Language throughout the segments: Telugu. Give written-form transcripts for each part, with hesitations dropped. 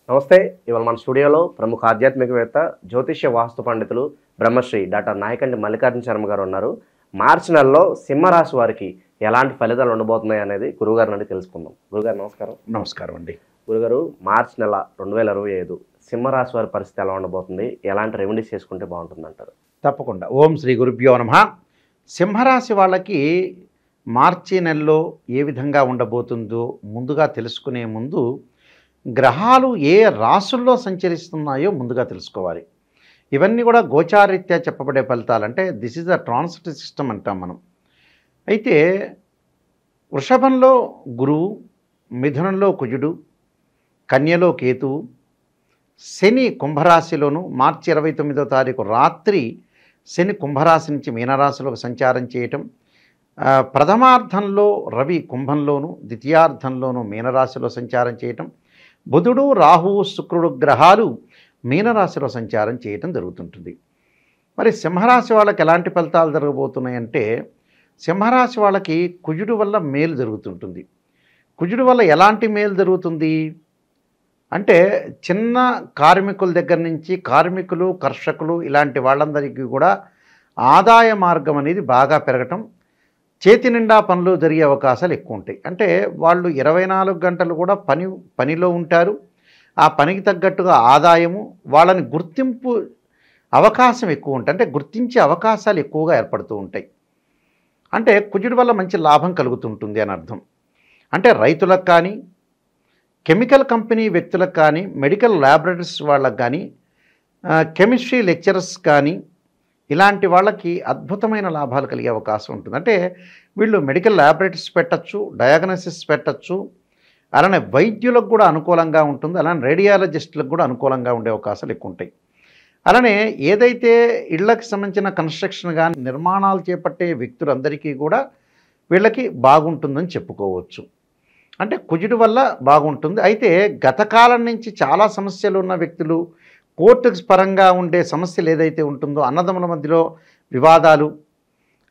నమస్తే. ఇవాళ మన స్టూడియోలో ప్రముఖ ఆధ్యాత్మికవేత్త, జ్యోతిష్య వాస్తు పండితులు బ్రహ్మశ్రీ డాక్టర్ నాయకంటి మల్లికార్జున శర్మ గారు ఉన్నారు. మార్చి నెలలో సింహరాశి వారికి ఎలాంటి ఫలితాలు ఉండబోతున్నాయి అనేది గురుగారి నుండి తెలుసుకుందాం. గురుగారు నమస్కారం. నమస్కారం అండి. గురుగారు, మార్చి నెల 2025 సింహరాశి వారి పరిస్థితి ఎలా ఉండబోతుంది? ఎలాంటి రెమెడీస్ చేసుకుంటే బాగుంటుంది అంటారు? తప్పకుండా. ఓం శ్రీ గురుభ్యో నమః. సింహరాశి వాళ్ళకి మార్చి నెలలో ఏ విధంగా ఉండబోతుందో ముందుగా తెలుసుకునే ముందు గ్రహాలు ఏ రాసుల్లో సంచరిస్తున్నాయో ముందుగా తెలుసుకోవాలి. ఇవన్నీ కూడా గోచారీత్యా చెప్పబడే ఫలితాలు. అంటే this is a transit system అంటాం మనం. అయితే వృషభంలో గురువు, మిథునంలో కుజుడు, కన్యలో కేతువు, శని కుంభరాశిలోను మార్చి 29వ తారీఖు రాత్రి శని కుంభరాశి నుంచి మీనరాశిలోకి సంచారం చేయటం, ప్రథమార్థంలో రవి కుంభంలోను, ద్వితీయార్థంలోను మీనరాశిలో సంచారం చేయటం, బుధుడు, రాహువు, శుక్రుడు గ్రహాలు మీనరాశిలో సంచారం చేయటం జరుగుతుంటుంది. మరి సింహరాశి వాళ్ళకి ఎలాంటి ఫలితాలు జరగబోతున్నాయంటే, సింహరాశి వాళ్ళకి కుజుడు వల్ల మేలు జరుగుతుంటుంది. కుజుడు వల్ల ఎలాంటి మేలు జరుగుతుంది అంటే, చిన్న కార్మికుల దగ్గర నుంచి కార్మికులు, కర్షకులు ఇలాంటి వాళ్ళందరికీ కూడా ఆదాయ మార్గం అనేది బాగా పెరగటం, చేతి నిండా పనులు జరిగే అవకాశాలు ఎక్కువ ఉంటాయి. అంటే వాళ్ళు 24 గంటలు కూడా పనిలో ఉంటారు. ఆ పనికి తగ్గట్టుగా ఆదాయము, వాళ్ళని గుర్తింపు అవకాశం ఎక్కువ ఉంటుంది. అంటే గుర్తించే అవకాశాలు ఎక్కువగా ఏర్పడుతూ ఉంటాయి. అంటే కుజుడి వల్ల మంచి లాభం కలుగుతుంటుంది అని అర్థం. అంటే రైతులకు కానీ, కెమికల్ కంపెనీ వ్యక్తులకు కానీ, మెడికల్ ల్యాబొరేటరీస్ వాళ్ళకు కానీ, కెమిస్ట్రీ లెక్చరర్స్ కానీ ఇలాంటి వాళ్ళకి అద్భుతమైన లాభాలు కలిగే అవకాశం ఉంటుంది. అంటే వీళ్ళు మెడికల్ ల్యాబొరేటరీస్ పెట్టచ్చు, డయాగ్నోసిస్ పెట్టచ్చు, అలానే వైద్యులకు కూడా అనుకూలంగా ఉంటుంది, అలానే రేడియాలజిస్టులకు కూడా అనుకూలంగా ఉండే అవకాశాలు ఎక్కువ ఉంటాయి. అలానే ఏదైతే ఇళ్లకు సంబంధించిన కన్స్ట్రక్షన్ కానీ నిర్మాణాలు చేపట్టే వ్యక్తులందరికీ కూడా వీళ్ళకి బాగుంటుందని చెప్పుకోవచ్చు. అంటే కుజుడి వల్ల బాగుంటుంది. అయితే గత కాలం నుంచి చాలా సమస్యలు ఉన్న వ్యక్తులు, కోర్టుకు పరంగా ఉండే సమస్యలు ఏదైతే ఉంటుందో, అన్నదమ్ముల మధ్యలో వివాదాలు,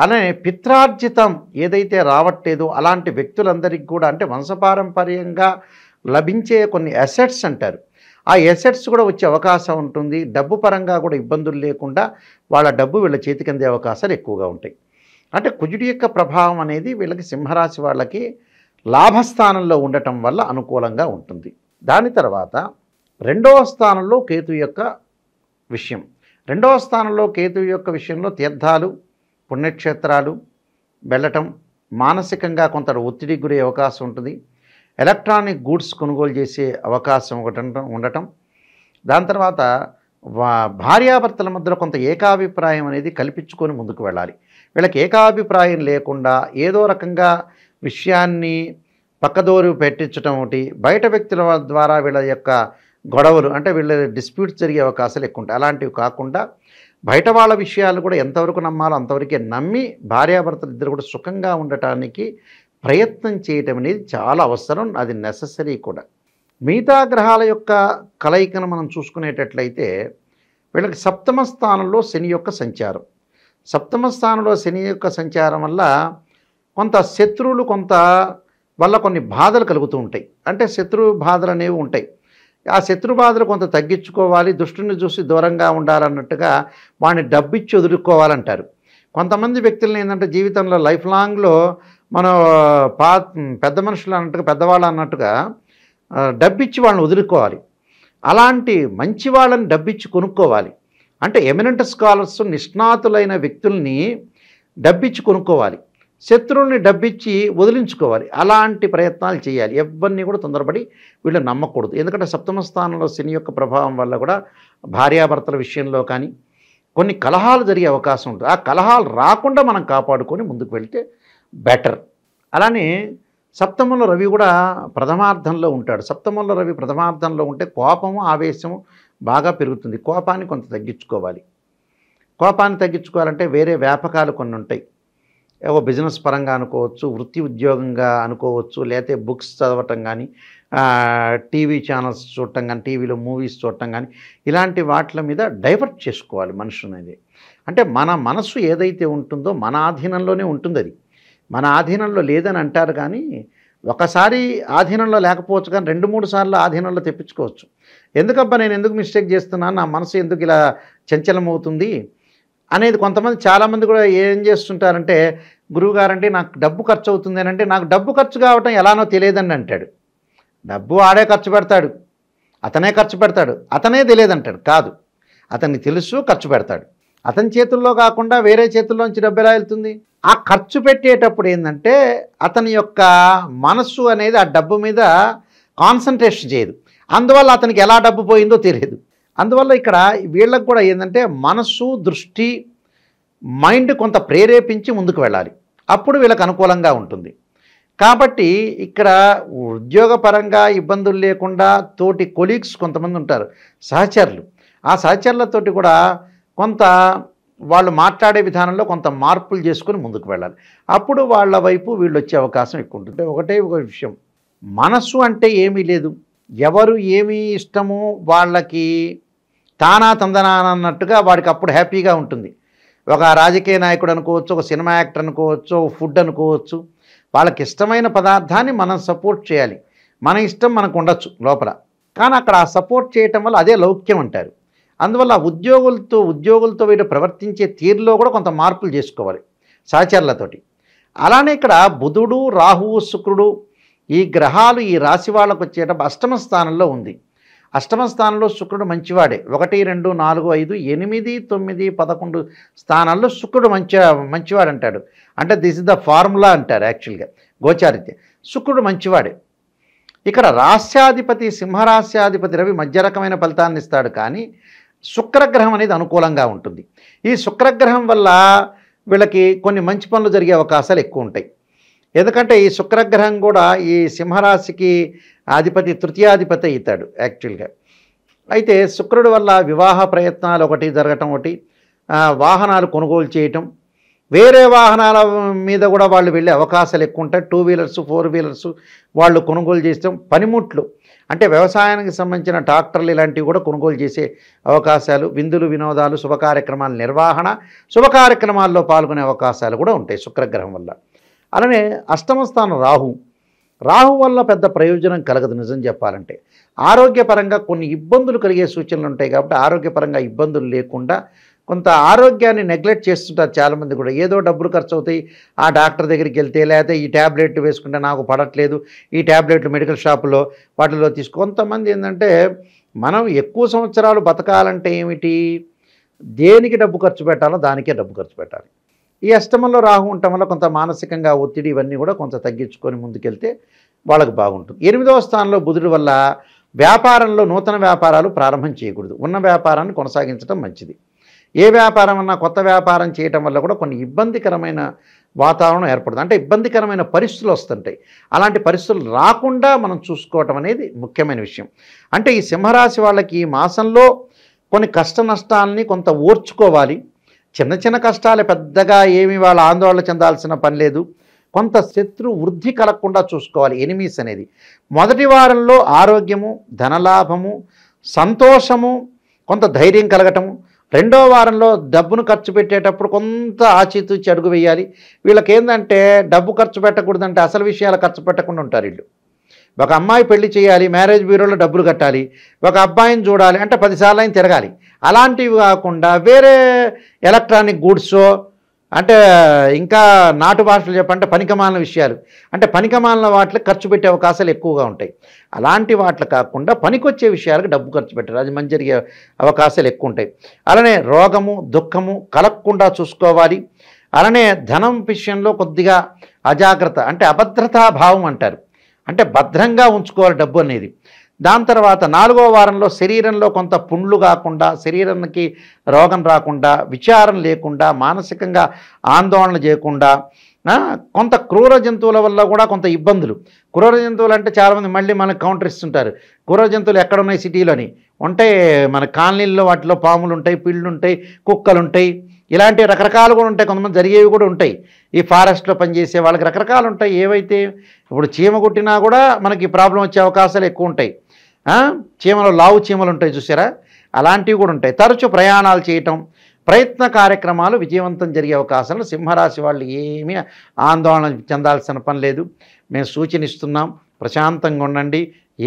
అలానే పిత్రార్జితం ఏదైతే రావట్లేదో అలాంటి వ్యక్తులందరికీ కూడా, అంటే వంశపారంపర్యంగా లభించే కొన్ని అసెట్స్ అంటారు, ఆ అసెట్స్ కూడా వచ్చే అవకాశం ఉంటుంది. డబ్బు పరంగా కూడా ఇబ్బందులు లేకుండా వాళ్ళ డబ్బు వీళ్ళ చేతికి అందే అవకాశాలు ఎక్కువగా ఉంటాయి. అంటే కుజుడి యొక్క ప్రభావం అనేది వీళ్ళకి సింహరాశి వాళ్ళకి లాభస్థానంలో ఉండటం వల్ల అనుకూలంగా ఉంటుంది. దాని తర్వాత రెండవ స్థానంలో కేతు యొక్క విషయం. రెండవ స్థానంలో కేతు యొక్క విషయంలో తీర్థాలు, పుణ్యక్షేత్రాలు వెళ్ళటం, మానసికంగా కొంత ఒత్తిడికి గురే అవకాశం ఉంటుంది. ఎలక్ట్రానిక్ గూడ్స్ కొనుగోలు చేసే అవకాశం ఉండటం. దాని తర్వాత భార్యాభర్తల మధ్యలో కొంత ఏకాభిప్రాయం అనేది కల్పించుకొని ముందుకు వెళ్ళాలి. వీళ్ళకి ఏకాభిప్రాయం లేకుండా ఏదో రకంగా విషయాన్ని పక్కదోరు పెట్టించడం ఒకటి, బయట వ్యక్తుల ద్వారా వీళ్ళ యొక్క గొడవలు, అంటే వీళ్ళ డిస్ప్యూట్స్ జరిగే అవకాశాలు ఎక్కువ ఉంటాయి. అలాంటివి కాకుండా బయట వాళ్ళ విషయాలు కూడా ఎంతవరకు నమ్మాలో అంతవరకే నమ్మి భార్యాభర్తలు ఇద్దరు కూడా సుఖంగా ఉండటానికి ప్రయత్నం చేయటం అనేది చాలా అవసరం, అది నెససరీ కూడా. మిగతా గ్రహాల యొక్క కలయికను మనం చూసుకునేటట్లయితే వీళ్ళకి సప్తమ స్థానంలో శని యొక్క సంచారం. సప్తమ స్థానంలో శని యొక్క సంచారం వల్ల కొంత శత్రువులు వల్ల కొన్ని బాధలు కలుగుతూ ఉంటాయి. అంటే శత్రు బాధలు అనేవి ఉంటాయి. ఆ శత్రు బాధలు కొంత తగ్గించుకోవాలి, దుష్టుని చూసి దూరంగా ఉండాలన్నట్టుగా వాడిని డబ్బిచ్చి వదులుకోవాలంటారు. కొంతమంది వ్యక్తులను ఏంటంటే జీవితంలో లైఫ్ లాంగ్లో మనం పెద్ద మనుషులు అన్నట్టుగా, పెద్దవాళ్ళు అన్నట్టుగా డబ్బిచ్చి వాళ్ళని వదులుకోవాలి. అలాంటి మంచి వాళ్ళని డబ్బిచ్చి కొనుక్కోవాలి. అంటే ఎమినెంట్ స్కాలర్స్, నిష్ణాతులైన వ్యక్తుల్ని డబ్బిచ్చి కొనుక్కోవాలి, శత్రువుల్ని డబ్బిచ్చి వదిలించుకోవాలి. అలాంటి ప్రయత్నాలు చేయాలి. ఎవరిని కూడా తొందరపడి వీళ్ళు నమ్మకూడదు. ఎందుకంటే సప్తమ స్థానంలో శని యొక్క ప్రభావం వల్ల కూడా భార్యాభర్తల విషయంలో కానీ కొన్ని కలహాలు జరిగే అవకాశం ఉంటుంది. ఆ కలహాలు రాకుండా మనం కాపాడుకొని ముందుకు వెళ్తే బెటర్. అలానే సప్తమంలో రవి కూడా ప్రథమార్థంలో ఉంటాడు. సప్తమంలో రవి ప్రథమార్థంలో ఉంటే కోపము, ఆవేశము బాగా పెరుగుతుంది. కోపాన్ని కొంత తగ్గించుకోవాలి. కోపాన్ని తగ్గించుకోవాలంటే వేరే వ్యాపకాలు కొన్ని ఉంటాయి. ఏవో బిజినెస్ పరంగా అనుకోవచ్చు, వృత్తి ఉద్యోగంగా అనుకోవచ్చు, లేకపోతే బుక్స్ చదవటం కానీ, టీవీ ఛానల్స్ చూడటం కానీ, టీవీలో మూవీస్ చూడటం కానీ, ఇలాంటి వాటి మీద డైవర్ట్ చేసుకోవాలి మనుషు అనేది. అంటే మన మనసు ఏదైతే ఉంటుందో మన ఆధీనంలోనే ఉంటుంది. అది మన ఆధీనంలో లేదని అంటారు కానీ ఒకసారి ఆధీనంలో లేకపోవచ్చు, కానీ 2-3 సార్లు ఆధీనంలో తెప్పించుకోవచ్చు. ఎందుకబ్బా నేను ఎందుకు మిస్టేక్ చేస్తున్నాను, నా మనసు ఎందుకు ఇలా చంచలమవుతుంది అనేది కొంతమంది చాలామంది కూడా ఏం చేస్తుంటారంటే, గురువుగారంటే నాకు డబ్బు ఖర్చు అవుతుంది అని అంటే, నాకు డబ్బు ఖర్చు కావటం ఎలానో తెలియదని అంటాడు. డబ్బు ఆడే ఖర్చు పెడతాడు, అతనే ఖర్చు పెడతాడు, అతనే తెలియదంటాడు. కాదు, అతనికి తెలుసు, ఖర్చు పెడతాడు. అతని చేతుల్లో కాకుండా వేరే చేతుల్లోంచి డబ్బు ఎలా వెళ్తుంది? ఆ ఖర్చు పెట్టేటప్పుడు ఏంటంటే అతని యొక్క మనస్సు అనేది ఆ డబ్బు మీద కాన్సన్ట్రేషన్ చేయదు. అందువల్ల అతనికి ఎలా డబ్బు పోయిందో తెలియదు. అందువల్ల ఇక్కడ వీళ్ళకి కూడా ఏంటంటే మనస్సు, దృష్టి, మైండ్ కొంత ప్రేరేపించి ముందుకు వెళ్ళాలి. అప్పుడు వీళ్ళకి అనుకూలంగా ఉంటుంది. కాబట్టి ఇక్కడ ఉద్యోగపరంగా ఇబ్బందులు లేకుండా తోటి కొలీగ్స్ కొంతమంది ఉంటారు, సహచరులు. ఆ సహచరులతోటి కూడా కొంత వాళ్ళు మాట్లాడే విధానంలో కొంత మార్పులు చేసుకొని ముందుకు వెళ్ళాలి. అప్పుడు వాళ్ళ వైపు వీళ్ళు వచ్చే అవకాశం ఎక్కువ ఉంటుంది. ఒకటే ఒక విషయం, మనస్సు అంటే ఏమీ లేదు, ఎవరు ఏమి ఇష్టమో వాళ్ళకి తానా తందనా అన్నట్టుగా వాడికి అప్పుడు హ్యాపీగా ఉంటుంది. ఒక రాజకీయ నాయకుడు అనుకోవచ్చు, ఒక సినిమా యాక్టర్ అనుకోవచ్చు, ఒక ఫుడ్ అనుకోవచ్చు. వాళ్ళకి ఇష్టమైన పదార్థాన్ని మనం సపోర్ట్ చేయాలి. మన ఇష్టం మనకు ఉండొచ్చు లోపల, కానీ అక్కడ ఆ సపోర్ట్ చేయటం వల్ల అదే లౌక్యం అంటారు. అందువల్ల ఉద్యోగులతో వీళ్ళు ప్రవర్తించే తీరులో కూడా కొంత మార్పులు చేసుకోవాలి సహచరులతోటి. అలానే ఇక్కడ బుధుడు, రాహువు, శుక్రుడు ఈ గ్రహాలు ఈ రాశి వాళ్ళకు వచ్చేటప్పుడు అష్టమ స్థానంలో ఉంది. అష్టమ స్థానంలో శుక్రుడు మంచివాడే. 1, 2, 4, 5, 8, 9, 11 స్థానాల్లో శుక్రుడు మంచివాడు అంటాడు. అంటే దిస్ ఇస్ ద ఫార్ములా అంటారు యాక్చువల్గా గోచారిత్య. శుక్రుడు మంచివాడే. ఇక్కడ రాస్యాధిపతి సింహరాస్యాధిపతి రవి మధ్య రకమైన ఫలితాన్ని ఇస్తాడు, కానీ శుక్రగ్రహం అనేది అనుకూలంగా ఉంటుంది. ఈ శుక్రగ్రహం వల్ల వీళ్ళకి కొన్ని మంచి పనులు జరిగే అవకాశాలు ఎక్కువ ఉంటాయి. ఎందుకంటే ఈ శుక్రగ్రహం కూడా ఈ సింహరాశికి అధిపతి, తృతీయాధిపతి అవుతాడు యాక్చువల్గా. అయితే శుక్రుడి వల్ల వివాహ ప్రయత్నాలు ఒకటి జరగటం, ఒకటి వాహనాలు కొనుగోలు చేయటం, వేరే వాహనాల మీద కూడా వాళ్ళు వెళ్ళే అవకాశాలు ఎక్కువ ఉంటాయి. 2 వీలర్స్ 4 వీలర్స్ వాళ్ళు కొనుగోలు చేస్తాం. పనిముట్లు అంటే వ్యవసాయానికి సంబంధించిన ట్రాక్టర్లు ఇలాంటివి కూడా కొనుగోలు చేసే అవకాశాలు, విందులు వినోదాలు, శుభ కార్యక్రమాల నిర్వహణ, శుభ కార్యక్రమాల్లో పాల్గొనే అవకాశాలు కూడా ఉంటాయి శుక్రగ్రహం వల్ల. అలానే అష్టమ స్థానం రాహు వల్ల పెద్ద ప్రయోజనం కలగదు నిజం చెప్పాలంటే. ఆరోగ్యపరంగా కొన్ని ఇబ్బందులు కలిగే సూచనలు ఉంటాయి. కాబట్టి ఆరోగ్యపరంగా ఇబ్బందులు లేకుండా కొంత ఆరోగ్యాన్ని నెగ్లెక్ట్ చేస్తుంటారు చాలామంది కూడా. ఏదో డబ్బులు ఖర్చు అవుతాయి, ఆ డాక్టర్ దగ్గరికి వెళ్తే, లేకపోతే ఈ ట్యాబ్లెట్ వేసుకుంటే నాకు పడట్లేదు, ఈ ట్యాబ్లెట్లు మెడికల్ షాపులో వాటిలో కొంతమంది ఏంటంటే మనం ఎక్కువ సంవత్సరాలు బతకాలంటే ఏమిటి, దేనికి డబ్బు ఖర్చు పెట్టాలో దానికే డబ్బు ఖర్చు పెట్టాలి. ఈ అష్టమంలో రాహు ఉండటం వల్ల కొంత మానసికంగా ఒత్తిడి ఇవన్నీ కూడా కొంత తగ్గించుకొని ముందుకెళ్తే వాళ్ళకు బాగుంటుంది. 8వ స్థానంలో బుధుడి వల్ల వ్యాపారంలో నూతన వ్యాపారాలు ప్రారంభం చేయకూడదు, ఉన్న వ్యాపారాన్ని కొనసాగించడం మంచిది. ఏ వ్యాపారం అన్నా కొత్త వ్యాపారం చేయటం వల్ల కూడా కొన్ని ఇబ్బందికరమైన వాతావరణం ఏర్పడుతుంది. అంటే ఇబ్బందికరమైన పరిస్థితులు వస్తుంటాయి. అలాంటి పరిస్థితులు రాకుండా మనం చూసుకోవటం అనేది ముఖ్యమైన విషయం. అంటే ఈ సింహరాశి వాళ్ళకి ఈ మాసంలో కొన్ని కష్ట నష్టాలని కొంత ఓర్చుకోవాలి. చిన్న చిన్న కష్టాలు, పెద్దగా ఏమి వాళ్ళ ఆందోళన చెందాల్సిన పని లేదు. కొంత శత్రు వృద్ధి కలగకుండా చూసుకోవాలి. ఎనిమీస్ అనేది మొదటి వారంలో ఆరోగ్యము, ధనలాభము, సంతోషము, కొంత ధైర్యం కలగటము. 2వ వారంలో డబ్బును ఖర్చు పెట్టేటప్పుడు కొంత ఆచితూచి అడుగు వేయాలి. వీళ్ళకి ఏంటంటే డబ్బు ఖర్చు పెట్టకూడదంటే అసలు విషయాలు ఖర్చు పెట్టకుండా ఉంటారు వీళ్ళు. ఒక అమ్మాయి పెళ్లి చేయాలి, మ్యారేజ్ బ్యూరోలో డబ్బులు కట్టాలి, ఒక అబ్బాయిని చూడాలి అంటే 10 సార్లు ఆయన తిరగాలి. అలాంటివి కాకుండా వేరే ఎలక్ట్రానిక్ గూడ్స్ అంటే ఇంకా నాటు భాషలు చెప్పంటే పనికిమాలిన విషయాలు, అంటే పనికిమాలిన వాటికి ఖర్చు పెట్టే అవకాశాలు ఎక్కువగా ఉంటాయి. అలాంటి వాటికి కాకుండా పనికొచ్చే విషయాలకు డబ్బు ఖర్చు పెట్టారు, అది మంచి జరిగే అవకాశాలు ఎక్కువ ఉంటాయి. అలానే రోగము, దుఃఖము కలగకుండా చూసుకోవాలి. అలానే ధనం విషయంలో కొద్దిగా అజాగ్రత్త, అంటే అభద్రతా భావం అంటారు, అంటే భద్రంగా ఉంచుకోవాలి డబ్బు అనేది. దాని తర్వాత 4వ వారంలో శరీరంలో కొంత పుండ్లు కాకుండా, శరీరానికి రోగం రాకుండా, విచారం లేకుండా, మానసికంగా ఆందోళన చేయకుండా, కొంత క్రూర జంతువుల వల్ల కూడా కొంత ఇబ్బందులు. క్రూర జంతువులు అంటే చాలామంది మళ్ళీ మనకు కౌంటర్ ఇస్తుంటారు. క్రూర జంతువులు ఎక్కడున్నాయి, సిటీలోని ఉంటాయి. మన కాలనీల్లో వాటిలో పాములు ఉంటాయి, పిళ్ళు ఉంటాయి, కుక్కలు ఉంటాయి, ఇలాంటి రకరకాలు కూడా ఉంటాయి. కొంతమంది జరిగేవి కూడా ఉంటాయి. ఈ ఫారెస్ట్లో పనిచేసే వాళ్ళకి రకరకాలు ఉంటాయి. ఏవైతే ఇప్పుడు చీమ కుట్టినా కూడా మనకి ప్రాబ్లం వచ్చే అవకాశాలు ఎక్కువ ఉంటాయి. చీమలు, లావు చీమలు ఉంటాయి చూసారా, అలాంటివి కూడా ఉంటాయి. తరచూ ప్రయాణాలు చేయటం, ప్రయత్న కార్యక్రమాలు విజయవంతం జరిగే అవకాశాలు. సింహరాశి వాళ్ళు ఏమీ ఆందోళన చెందాల్సిన పని లేదు. మేము సూచనిస్తున్నాం, ప్రశాంతంగా ఉండండి,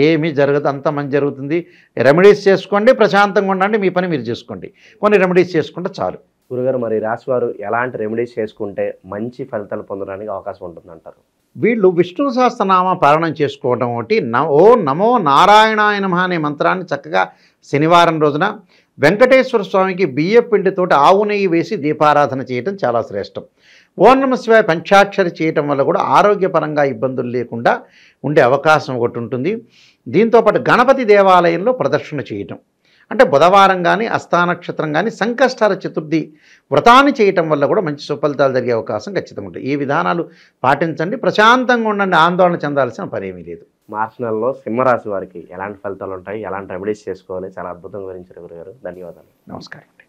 ఏమీ జరగదు, అంత మంచి జరుగుతుంది. రెమెడీస్ చేసుకోండి, ప్రశాంతంగా ఉండండి, మీ పని మీరు చేసుకోండి. కొన్ని రెమెడీస్ చేసుకుంటే చాలు. గురుగారు, మరి రాశివారు ఎలాంటి రెమెడీస్ చేసుకుంటే మంచి ఫలితాలు పొందడానికి అవకాశం ఉంటుందంటారు? వీళ్ళు విష్ణు సహస్రనామ పారాయణం చేసుకోవడం ఒకటి, ఓ నమో నారాయణాయ నమః అనే మంత్రాన్ని చక్కగా శనివారం రోజున వెంకటేశ్వర స్వామికి బియ్య పిండితోటి ఆవు నెయ్యి వేసి దీపారాధన చేయటం చాలా శ్రేష్టం. ఓం నమః శివాయ పంచాక్షరి చేయటం వల్ల కూడా ఆరోగ్యపరంగా ఇబ్బందులు లేకుండా ఉండే అవకాశం ఒకటి ఉంటుంది. దీంతోపాటు గణపతి దేవాలయంలో ప్రదర్శన చేయటం, అంటే బుధవారం కానీ అస్థానక్షత్రం కానీ సంకష్టహర చతుర్థి వ్రతాన్ని చేయటం వల్ల కూడా మంచి సుఫలితాలు జరిగే అవకాశం ఖచ్చితంగా ఉంటుంది. ఈ విధానాలు పాటించండి, ప్రశాంతంగా ఉండండి, ఆందోళన చెందాల్సిన పనేమీ లేదు. మార్చి నెలలో సింహరాశి వారికి ఎలాంటి ఫలితాలు ఉంటాయి, ఎలాంటి రెమెడీస్ చేసుకోవాలి, చాలా అద్భుతంగా వివరించారు గురుగారు. ధన్యవాదాలు. నమస్కారం.